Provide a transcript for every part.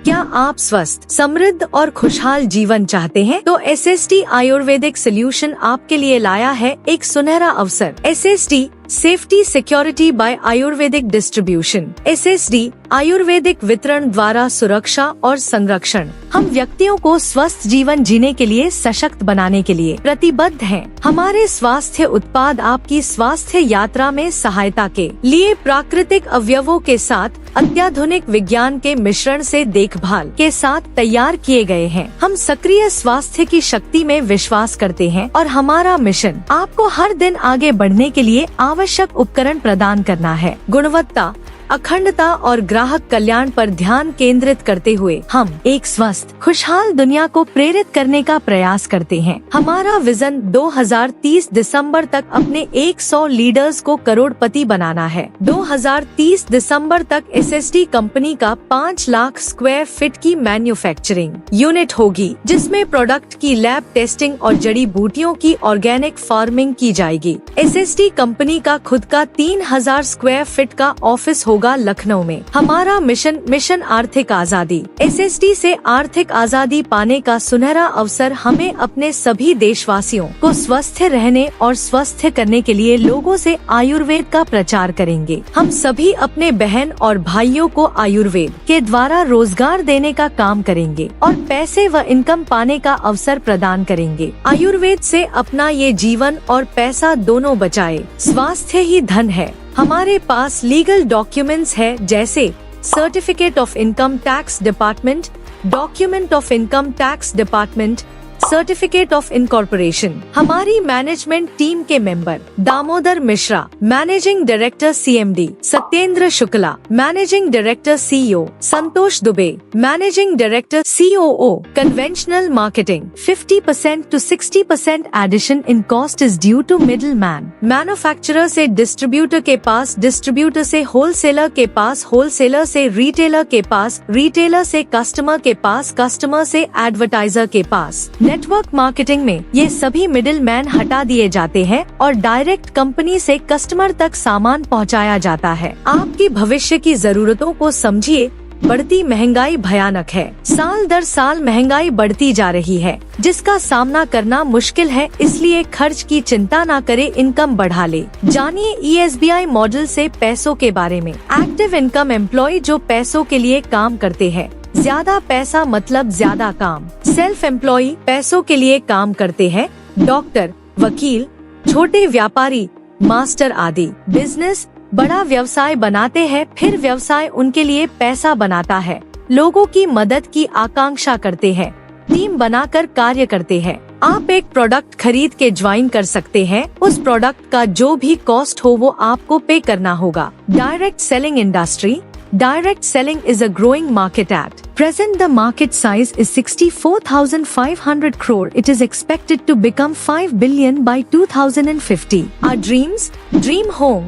क्या आप स्वस्थ, समृद्ध और खुशहाल जीवन चाहते हैं? तो SST आयुर्वेदिक सॉल्यूशन आपके लिए लाया है एक सुनहरा अवसर। SST safety security bye Ayurvedic distribution. SSD Ayurvedic वितरण द्वारा सुरक्षा और संरक्षण। हम व्यक्तियों को स्वस्थ जीवन जीने के लिए सशक्त बनाने के लिए प्रतिबद्ध हैं। हमारे स्वास्थ्य उत्पाद आपकी स्वास्थ्य यात्रा में सहायता के लिए प्राकृतिक अवयवों के साथ अत्याधुनिक विज्ञान के मिश्रण से देखभाल के साथ तैयार किए गए हैं। हम सक्रिय स्वास्थ्य की शक्ति में विश्वास करते हैं और हमारा मिशन आपको हर दिन आगे बढ़ने के लिए आवश्यक उपकरण प्रदान करना है। गुणवत्ता, अखंडता और ग्राहक कल्याण पर ध्यान केंद्रित करते हुए हम एक स्वस्थ, खुशहाल दुनिया को प्रेरित करने का प्रयास करते हैं। हमारा विजन 2030 दिसंबर तक अपने 100 लीडर्स को करोड़पति बनाना है। 2030 दिसंबर तक SST कंपनी का 5 लाख स्क्वायर फीट की मैन्युफैक्चरिंग यूनिट होगी, जिसमें प्रोडक्ट की लैब टेस्टिंग और जड़ी बूटियों की ऑर्गेनिक फार्मिंग की जाएगी। SST कंपनी का खुद का 3000 स्क्वायर फीट का ऑफिस होगा लखनऊ में। हमारा मिशन आर्थिक आजादी। SST से आर्थिक आजादी पाने का सुनहरा अवसर हमें अपने सभी देशवासियों को स्वस्थ रहने और स्वस्थ करने के लिए लोगों से आयुर्वेद का प्रचार करेंगे। हम सभी अपने बहन और भाइयों को आयुर्वेद के द्वारा रोजगार देने का काम करेंगे और पैसे व इनकम पाने का अवसर प्रदान करेंगे। आयुर्वेद से अपना ये जीवन और पैसा दोनों बचाए। स्वास्थ्य ही धन है। हमारे पास लीगल डॉक्यूमेंट्स है, जैसे certificate of income tax department, document of income tax department, certificate of incorporation. हमारी मैनेजमेंट टीम के member Damodar Mishra, managing director CMD, Satyendra Shukla, managing director CEO, Santosh Dubey, managing director COO, conventional marketing. 50% to 60% addition in cost is due to middle man. Manufacturer से distributor के पास, distributor से wholesaler के पास, wholesaler से retailer के पास, retailer से कस्टमर के पास, कस्टमर से एडवर्टाइजर के पास। नेटवर्क मार्केटिंग में ये सभी मिडिल मैन हटा दिए जाते हैं और डायरेक्ट कंपनी से कस्टमर तक सामान पहुंचाया जाता है। आपकी भविष्य की जरूरतों को समझिए। बढ़ती महंगाई भयानक है। साल दर साल महंगाई बढ़ती जा रही है, जिसका सामना करना मुश्किल है। इसलिए खर्च की चिंता न करे, इनकम बढ़ा ले। जानिए ESBI मॉडल से पैसों के बारे में। एक्टिव इनकम एम्प्लॉय जो पैसों के लिए काम करते हैं। ज्यादा पैसा मतलब ज्यादा काम। सेल्फ एम्प्लॉय पैसों के लिए काम करते हैं। डॉक्टर, वकील, छोटे व्यापारी, मास्टर आदि। बिजनेस बड़ा व्यवसाय बनाते हैं, फिर व्यवसाय उनके लिए पैसा बनाता है। लोगों की मदद की आकांक्षा करते हैं, टीम बनाकर कार्य करते हैं। आप एक प्रोडक्ट खरीद के ज्वाइन कर सकते हैं। उस प्रोडक्ट का जो भी कॉस्ट हो वो आपको पे करना होगा। Direct selling industry. Direct selling is a growing market at present. The market size is 64,500 crore. It is expected to become 5 billion by 2050. Our dreams: dream home,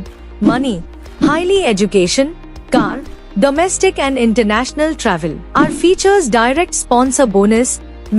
money, highly education, car, domestic and international travel. Our features: direct sponsor bonus,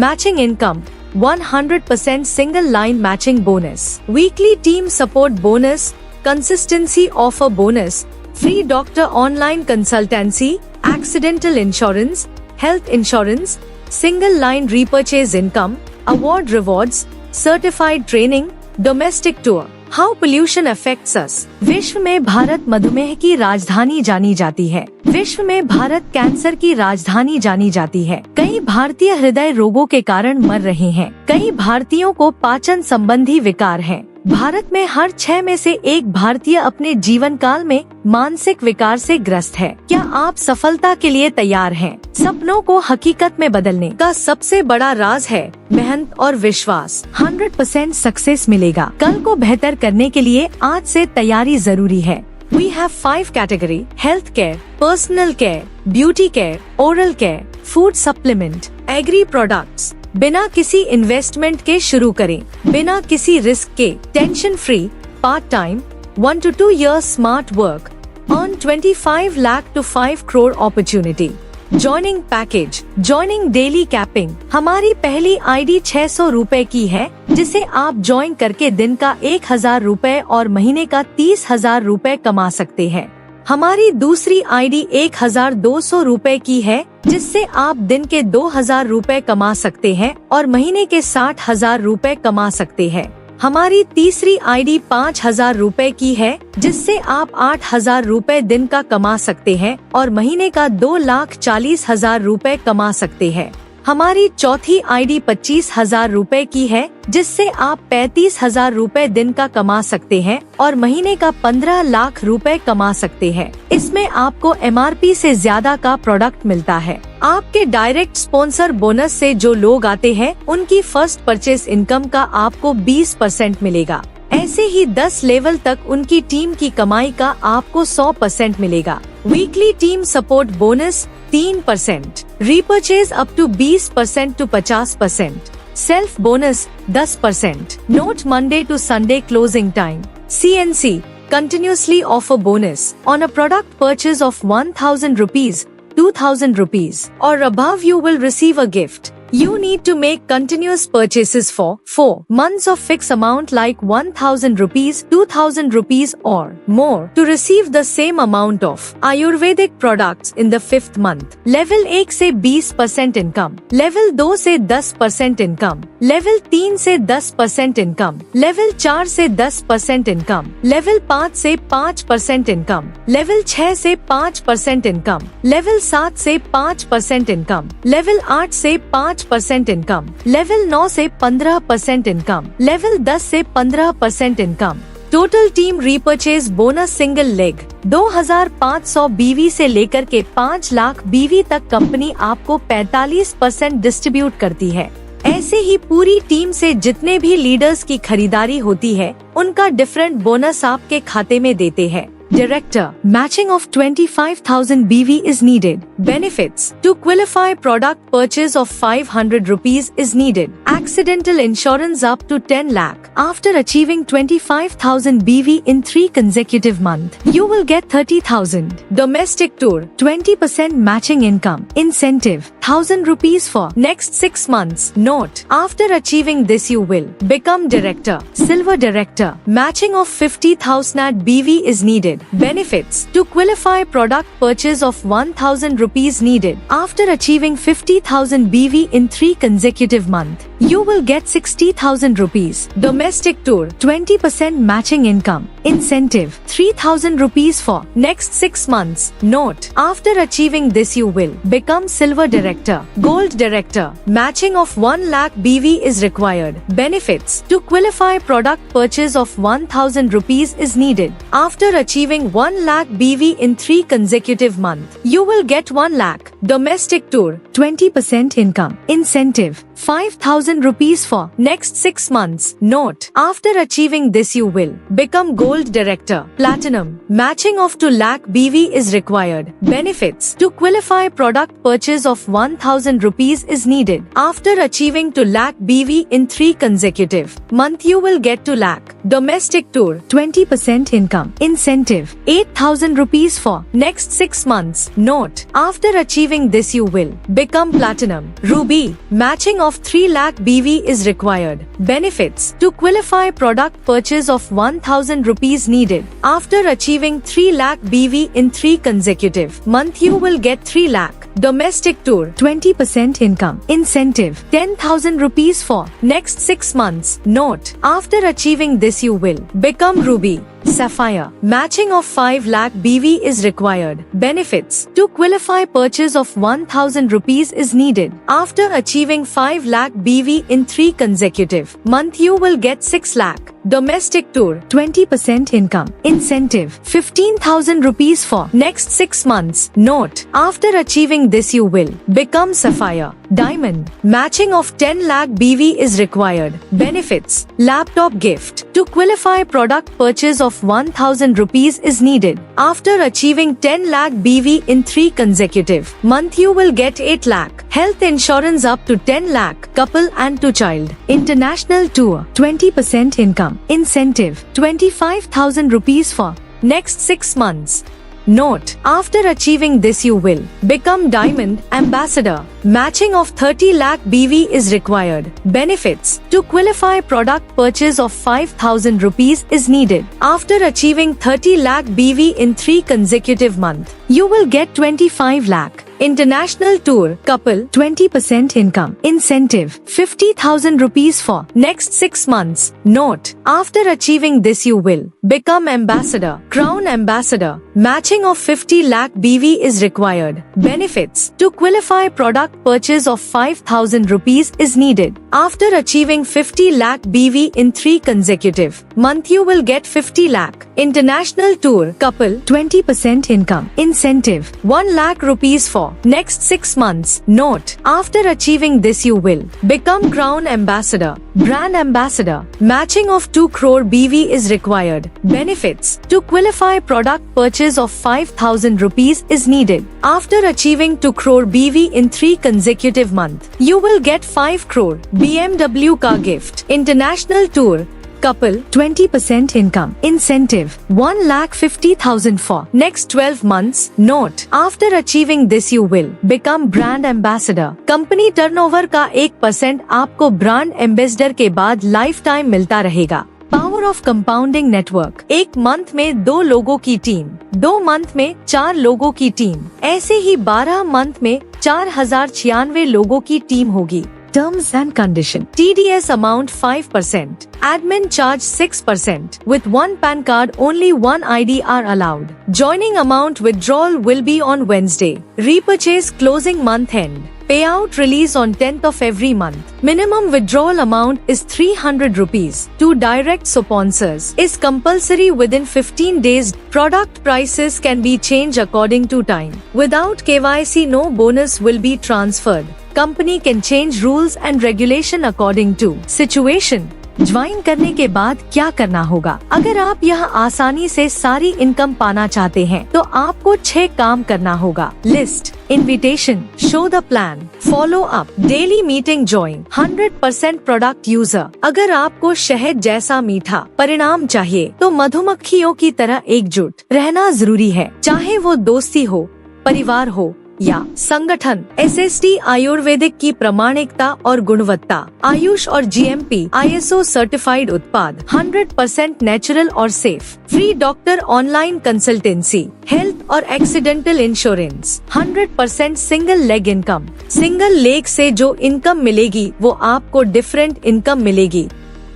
matching income, 100% single line matching bonus, weekly team support bonus, consistency offer bonus, free doctor online consultancy, accidental insurance, health insurance, single line repurchase income, award rewards, certified training, domestic tour. How pollution affects us. विश्व में भारत मधुमेह की राजधानी जानी जाती है। विश्व में भारत कैंसर की राजधानी जानी जाती है। कई भारतीय हृदय रोगों के कारण मर रहे हैं। कई भारतीयों को पाचन संबंधी विकार हैं। भारत में हर 6 में से 1 भारतीय अपने जीवन काल में मानसिक विकार से ग्रस्त है। क्या आप सफलता के लिए तैयार हैं? सपनों को हकीकत में बदलने का सबसे बड़ा राज है मेहनत और विश्वास। 100% सक्सेस मिलेगा। कल को बेहतर करने के लिए आज से तैयारी जरूरी है। We have 5 category: health care, personal care, beauty care, oral care, food supplement, agri products। बिना किसी इन्वेस्टमेंट के शुरू करें, बिना किसी रिस्क के, tension free, part time, 1 to 2 years smart work, earn 25 lakh to 5 crore opportunity. Joining package, joining daily capping. हमारी पहली ID 600 रुपए की है, जिसे आप ज्वाइन करके दिन का 1000 रुपए और महीने का 30,000 रुपए कमा सकते हैं। हमारी दूसरी आईडी 1200 रुपए की है, जिससे आप दिन के 2000 रुपए कमा सकते हैं और महीने के 60,000 रुपए कमा सकते हैं। हमारी तीसरी आईडी 5000 रुपए की है, जिससे आप 8000 रुपए दिन का कमा सकते हैं और महीने का 2,40,000 रुपए कमा सकते हैं। हमारी चौथी आईडी 25,000 रुपए की है, जिससे आप 35,000 रुपए दिन का कमा सकते हैं और महीने का 15 लाख रुपए कमा सकते हैं। इसमें आपको MRP से ज्यादा का प्रोडक्ट मिलता है। आपके डायरेक्ट स्पॉन्सर बोनस से जो लोग आते हैं, उनकी फर्स्ट परचेस इनकम का आपको 20% मिलेगा। ऐसे ही 10 लेवल तक उनकी टीम की कमाई का आपको 100% मिलेगा। Weekly team support bonus 3%, repurchase up to 20% to 50%, self bonus 10%, note Monday to Sunday closing time. CNC continuously offer bonus on a product purchase of 1,000 rupees, 2,000 rupees or above. You will receive a gift. You need to make continuous purchases for 4 months of fixed amount like 1,000 rupees, 2,000 rupees or more to receive the same amount of Ayurvedic products in the 5th month. Level 1 से 20% income, Level 2 से 10% income, Level 3 से 10% income, Level 4 से 10% income, Level 5 से 5% income, Level 6 से 5% income, Level 7 से 5% income, Level 8 से 5% income, level 9 से 15% income, level 10 से 15% income. Total team repurchase bonus single leg 2500 BV से लेकर के 5 लाख BV तक कंपनी आपको 45% डिस्ट्रीब्यूट करती है। ऐसे ही पूरी टीम से जितने भी लीडर्स की खरीदारी होती है, उनका डिफरेंट बोनस आपके खाते में देते हैं। Director, matching of 25,000 BV is needed. Benefits, to qualify product purchase of 500 rupees is needed. Accidental insurance up to 10 lakh. After achieving 25,000 BV in 3 consecutive months, you will get 30,000. Domestic tour, 20% matching income. Incentive, 1,000 rupees for next 6 months. Note, after achieving this you will become director. Silver director, matching of 50,000 BV is needed. Benefits, to qualify product purchase of 1,000 rupees needed. After achieving 50,000 BV in 3 consecutive months, you will get 60,000 rupees. Domestic tour, 20% matching income. Incentive, 3,000 rupees for next 6 months. Note, after achieving this you will become silver director. Gold director, matching of 1 lakh BV is required. Benefits, to qualify product purchase of 1,000 rupees is needed. After achieving 1 lakh BV in 3 consecutive months, you will get 1 lakh. Domestic tour, 20% income. Incentive, 5,000 rupees for next 6 months. Note, after achieving this you will become gold director. Platinum, matching of 2 lakh BV is required. Benefits, to qualify product purchase of 1,000 rupees is needed. After achieving 2 lakh BV in 3 consecutive months, you will get 2 lakh. Domestic tour, 20% income. Incentive, 8,000 rupees for next 6 months. Note, after achieving this you will become platinum. Ruby, matching of 3 lakh BV is required. Benefits, to qualify product purchase of 1,000 rupees needed. After achieving 3 lakh BV in 3 consecutive months, you will get 3 lakh. Domestic tour, 20% income. Incentive, 10,000 rupees for next 6 months. Note, after achieving this you will become Ruby. Sapphire, matching of 5 lakh BV is required. Benefits, to qualify purchase of 1,000 rupees is needed. After achieving 5 lakh BV in 3 consecutive months, you will get 6 lakh. Domestic tour, 20% income. Incentive, 15,000 rupees for next 6 months. Note, after achieving this you will become Sapphire. Diamond, matching of 10 lakh BV is required. Benefits, laptop gift. To qualify product purchase of 1,000 rupees is needed. After achieving 10 lakh BV in 3 consecutive months, you will get 8 lakh. Health insurance up to 10 lakh, couple and to child. International tour, 20% income. Incentive, 25,000 rupees for next 6 months. Note: after achieving this you will become Diamond Ambassador. Matching of 30 lakh BV is required. Benefits: to qualify product purchase of 5,000 rupees is needed. After achieving 30 lakh BV in 3 consecutive months, you will get 25 lakh. International tour couple 20% income incentive 50,000 rupees for next 6 months. Note: after achieving this you will become ambassador, crown ambassador. Matching of 50 lakh BV is required. Benefits: to qualify product purchase of 5,000 rupees is needed. After achieving 50 lakh BV in 3 consecutive months you will get 50 lakh. International tour couple 20% income incentive 1 lakh rupees for next 6 months. Note: after achieving this you will become crown ambassador, brand ambassador. Matching of 2 crore BV is required. Benefits: to qualify product purchase of 5,000 rupees is needed. After achieving 2 crore BV in 3 consecutive months, you will get 5 crore BMW car gift. International tour couple 20% income incentive 1,50,000 for next 12 months. Note: after achieving this you will become brand ambassador. Company turnover का 1% आपको brand ambassador के बाद life time मिलता रहेगा। Power of compounding network: 1 month में 2 लोगों की team, 2 month में 4 लोगों की टीम, ऐसे ही 12 मंथ में 4,096 लोगों की टीम होगी। Terms and condition: TDS amount 5%, admin charge 6%. With 1 PAN card only 1 ID are allowed. Joining amount withdrawal will be on Wednesday. Repurchase closing month end. Payout release on 10th of every month. Minimum withdrawal amount is 300 rupees. To direct sponsors is compulsory within 15 days. Product prices can be changed according to time. Without KYC no bonus will be transferred. Company can change rules and regulation according to situation. Join करने के बाद क्या करना होगा? अगर आप यह आसानी से सारी इनकम पाना चाहते हैं तो आपको 6 काम करना होगा। List, invitation, show the plan, follow up, daily meeting, join, 100% product user. अगर आपको शहद जैसा मीठा परिणाम चाहिए तो मधुमक्खियों की तरह एकजुट रहना जरूरी है, चाहे वो दोस्ती हो, परिवार हो या संगठन। SST आयुर्वेदिक की प्रामाणिकता और गुणवत्ता, आयुष और GMP ISO सर्टिफाइड उत्पाद, 100% नेचुरल और safe. Free doctor online consultancy, health और accidental insurance, 100% single leg income. Single leg से जो इनकम मिलेगी वो आपको डिफरेंट इनकम मिलेगी।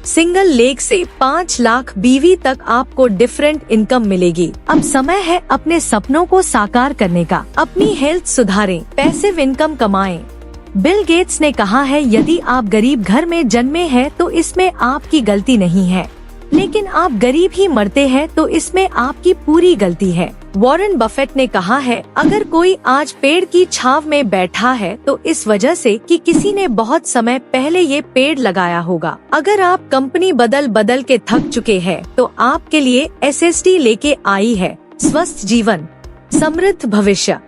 सिंगल लेग से 5 लाख BV तक आपको डिफरेंट इनकम मिलेगी। अब समय है अपने सपनों को साकार करने का। अपनी हेल्थ सुधारें, पैसिव इनकम कमाएं। बिल गेट्स ने कहा है, यदि आप गरीब घर में जन्मे हैं तो इसमें आपकी गलती नहीं है, लेकिन आप गरीब ही मरते हैं तो इसमें आपकी पूरी गलती है। वॉरेन बफेट ने कहा है, अगर कोई आज पेड़ की छाव में बैठा है तो इस वजह से कि किसी ने बहुत समय पहले ये पेड़ लगाया होगा। अगर आप कंपनी बदल बदल के थक चुके हैं तो आपके लिए SST लेके आई है स्वस्थ जीवन, समृद्ध भविष्य,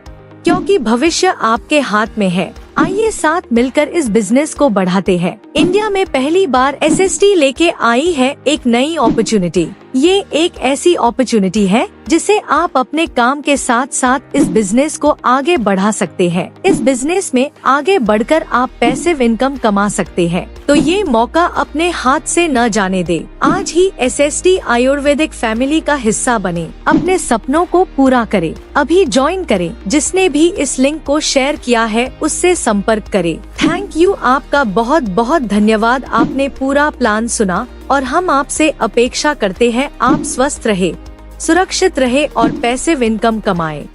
क्योंकि भविष्य आपके हाथ में है। आइए साथ मिलकर इस बिजनेस को बढ़ाते हैं। इंडिया में पहली बार SST लेके आई है एक नई अपॉर्चुनिटी। ये एक ऐसी अपॉर्चुनिटी है जिसे आप अपने काम के साथ साथ इस बिजनेस को आगे बढ़ा सकते हैं। इस बिजनेस में आगे बढ़कर आप पैसिव इनकम कमा सकते हैं, तो ये मौका अपने हाथ से न जाने दे। आज ही SST आयुर्वेदिक फैमिली का हिस्सा बने, अपने सपनों को पूरा करें। अभी ज्वाइन करें। जिसने भी इस लिंक को शेयर किया है उससे संपर्क करें। थैंक यू, आपका बहुत बहुत धन्यवाद। आपने पूरा प्लान सुना और हम आपसे अपेक्षा करते हैं आप स्वस्थ रहे, सुरक्षित रहे और पैसिव इनकम कमाएं।